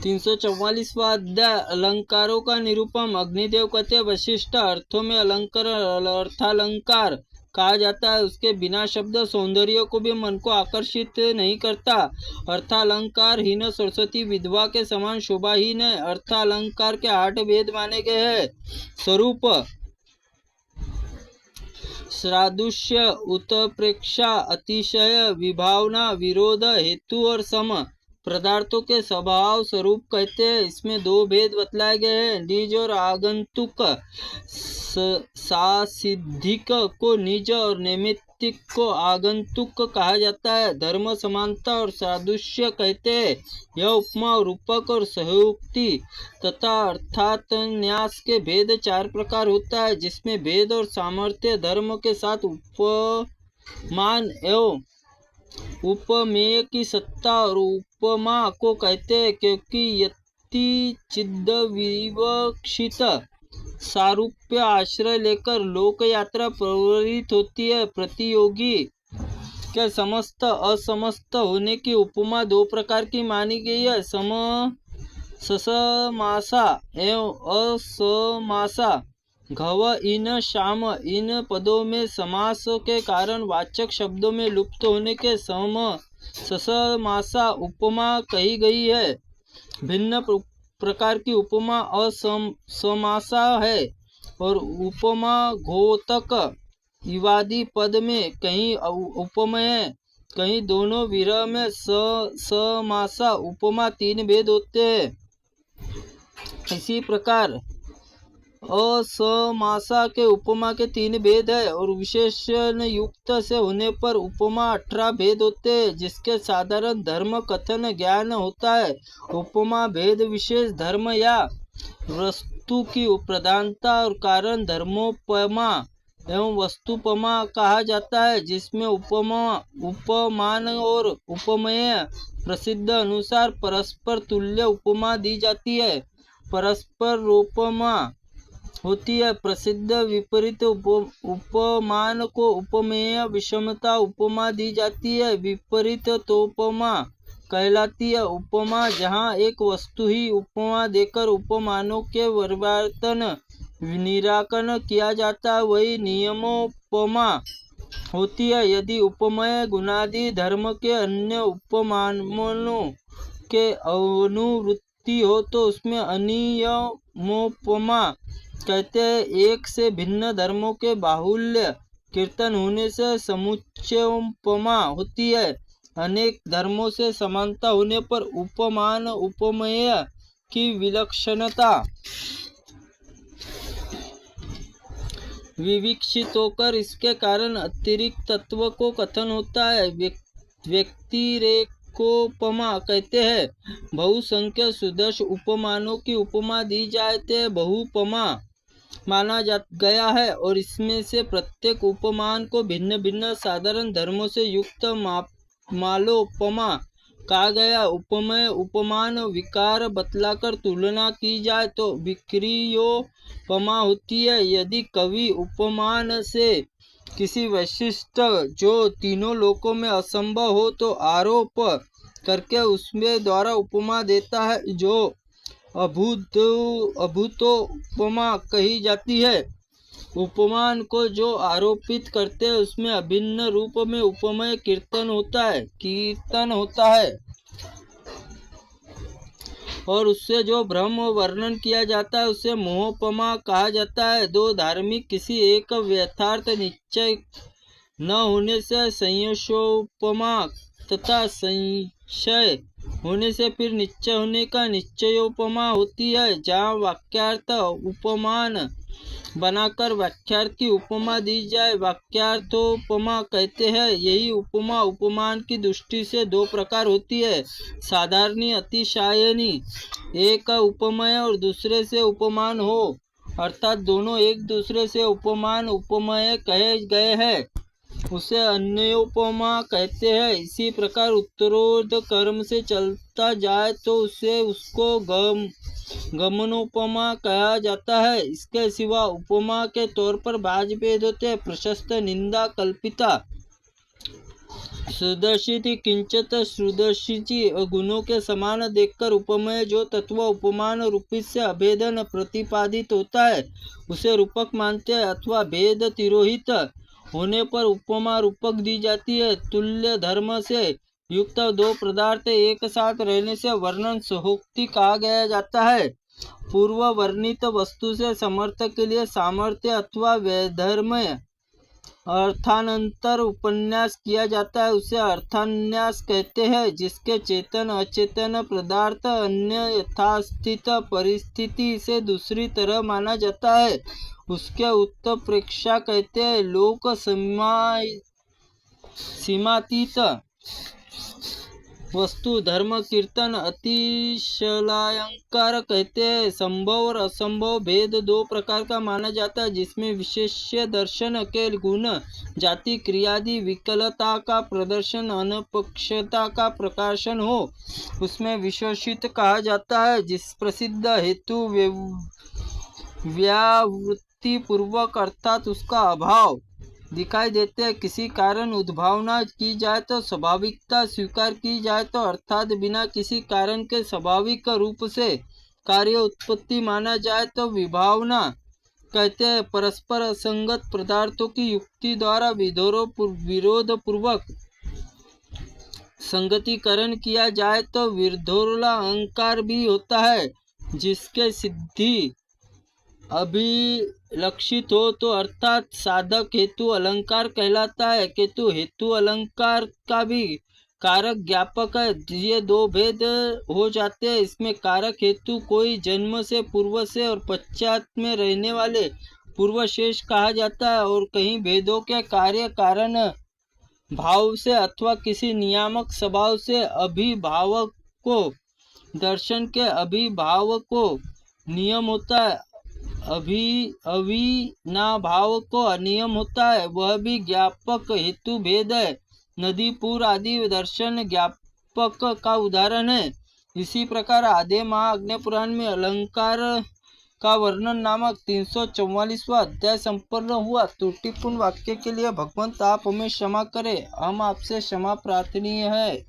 344वां अध्याय अलंकारों का निरूपम। अग्निदेव कहते वशिष्ठ अर्थों में अलंकार अर्थालंकार कहा जाता है। उसके बिना शब्द सौंदर्य को भी मन को आकर्षित नहीं करता। अर्थालंकार हीन सरस्वती विधवा के समान शोभाहीन है। अर्थालंकार के 8 भेद माने गए हैं। स्वरूप सादृश्य, उत्प्रेक्षा, अतिशय, विभावना, विरोध, हेतु और सम। पदार्थों के स्वभाव स्वरूप कहते हैं। इसमें 2 भेद बतलाए गए हैं, निज और आगंतुक। सासिद्धिक को निज और नैमित्तिक को आगंतुक कहा जाता है। धर्म समानता और सादृश्य कहते हैं। यह उपमा, रूपक और सहयोक्ति तथा अर्थात न्यास के भेद 4 प्रकार होता है, जिसमें भेद और सामर्थ्य धर्म के साथ उपमान एवं उपमेय की सत्ता और उपमा को कहते हैं, क्योंकि यति चिद विवक्षित सारूप्य आश्रय लेकर लोक यात्रा प्रवृत्त होती है। प्रतियोगी के समस्त असमस्त होने की उपमा 2 प्रकार की मानी गई है, ससमासा एवं असमासा। घव इन शाम इन पदों में समास के कारण वाचक शब्दों में लुप्त होने के ससमासा उपमा कही गई है। भिन्न प्रकार की उपमा असमासा है और उपमा घोतक इवादी पद में कहीं उपमेय कहीं दोनों विरह में समासा उपमा 3 भेद होते हैं। इसी प्रकार असमासा के उपमा के 3 भेद है और विशेषण युक्त से होने पर उपमा 18 भेद होते हैं, जिसके साधारण धर्म कथन ज्ञान होता है। उपमा भेद विशेष धर्म या वस्तु की प्रधानता और कारण धर्मोपमा एवं वस्तुपमा कहा जाता है, जिसमें उपमा उपमान और उपमेय प्रसिद्ध अनुसार परस्पर तुल्य उपमा दी जाती है। परस्पर उपमा होती है। प्रसिद्ध विपरीत उपमान को उपमेय विषमता उपमा दी जाती है। विपरीत तोपमा कहलाती है। उपमा जहाँ एक वस्तु ही उपमा देकर उपमानों के परिवर्तन निराकरण किया जाता है, वही नियमोपमा होती है। यदि उपमेय गुणादि धर्म के अन्य उपमानों के अनुवृत्ति हो तो उसमें अनियमोपमा कहते हैं। एक से भिन्न धर्मों के बाहुल्य कीर्तन होने से समुच्चयोपमा होती है। अनेक धर्मों से समानता होने पर उपमान उपमेय की विलक्षणता विविक्षित होकर इसके कारण अतिरिक्त तत्व को कथन होता है। व्यक्तिरेकोपमा कहते हैं। बहुसंख्य सुदर्श उपमानों की उपमा दी जाए तो बहुपमा माना गया है और इसमें से प्रत्येक उपमान को भिन्न भिन्न साधारण धर्मों से युक्त मालोपमा कहा गया। उपमेय उपमान विकार बतलाकर तुलना की जाए तो विक्रियोपमा होती है। यदि कवि उपमान से किसी वैशिष्ट जो तीनों लोकों में असंभव हो तो आरोप करके उसमें द्वारा उपमा देता है, जो अभूतोपमा कही जाती है। उपमान को जो आरोपित करते हैं उसमें अभिन्न रूप में उपमेय कीर्तन होता है और उससे जो भ्रम वर्णन किया जाता है उसे मोहोपमा कहा जाता है। 2 धार्मिक किसी एक यथार्थ निश्चय न होने से संशयोपमा तथा संशय होने से फिर निश्चय होने का निश्चयोपमा होती है। जहाँ वाक्यार्थ उपमान बनाकर वाक्यार्थ की उपमा दी जाए वाक्यार्थोपमा कहते हैं। यही उपमा उपमान की दृष्टि से 2 प्रकार होती है, साधारणी अतिशायनी। एक उपमेय और दूसरे से उपमान हो, अर्थात दोनों एक दूसरे से उपमान उपमेय कहे गए हैं, उसे अन्योपमा कहते हैं। इसी प्रकार उत्तरोर्ध कर्म से चलता जाए तो उसको गमनोपमा कहा जाता है। इसके सिवा उपमा के तौर पर बाज भेद होते हैं, प्रशस्त, निंदा, कल्पिता, सुदर्शिति किंचित सुदर्शिची गुणों के समान देखकर उपमेय जो तत्व उपमान रूपी से अभेदन प्रतिपादित होता है उसे रूपक मानते हैं, अथवा भेद तिरोहित होने पर उपमा रूपक दी जाती है। तुल्य धर्म से युक्त दो पदार्थ एक साथ रहने से वर्णन सहोक्ति कहा गया जाता है। पूर्व वर्णित वस्तु से समर्थ के लिए सामर्थ्य अथवा वैधर्म्य अर्थानंतर उपन्यास किया जाता है, उसे अर्थान्यास कहते हैं। जिसके चेतन अचेतन पदार्थ अन्य यथास्थित परिस्थिति से दूसरी तरह माना जाता है, उसके उत्प्रेक्षा कहते हैं। लोक सीमातीत वस्तु धर्म कीर्तन अतिशलायंकार कहते हैं। संभव और असंभव भेद दो प्रकार का माना जाता है, जिसमें विशेष्य दर्शन के गुण जाति क्रियादि विकलता का प्रदर्शन अनपक्षता का प्रकाशन हो उसमें विशेषित कहा जाता है। जिस प्रसिद्ध हेतु व्यावृत्ति पूर्वक अर्थात उसका अभाव दिखाई देते हैं। किसी कारण उद्भावना की जाए तो स्वाभाविकता स्वीकार की जाए तो अर्थात बिना किसी कारण के स्वाभाविक रूप से कार्य उत्पत्ति माना जाए तो विभावना कहते हैं। परस्पर असंगत पदार्थों की युक्ति द्वारा विरोध पूर्वक संगतिकरण किया जाए तो विरोधा अहंकार भी होता है। जिसके सिद्धि अभिलक्षित हो तो अर्थात साधक हेतु अलंकार कहलाता है, किंतु हेतु अलंकार का भी कारक ज्ञापक है। ये दो भेद हो जाते हैं। इसमें कारक हेतु कोई जन्म से पूर्व से और पश्चात में रहने वाले पूर्व शेष कहा जाता है, और कहीं भेदों के कार्य कारण भाव से अथवा किसी नियामक स्वभाव से अभिभावक को दर्शन के अभिभाव को नियम होता है, अविनाभाव को अनियम होता है, वह भी ज्ञापक हेतु भेद है। नदी पुर आदि दर्शन ज्ञापक का उदाहरण है। इसी प्रकार आधे महाअग्नि पुराण में अलंकार का वर्णन नामक 344वां अध्याय संपन्न हुआ। त्रुटिपूर्ण वाक्य के लिए भगवंत आप हमें क्षमा करें, हम आपसे क्षमा प्रार्थनीय है।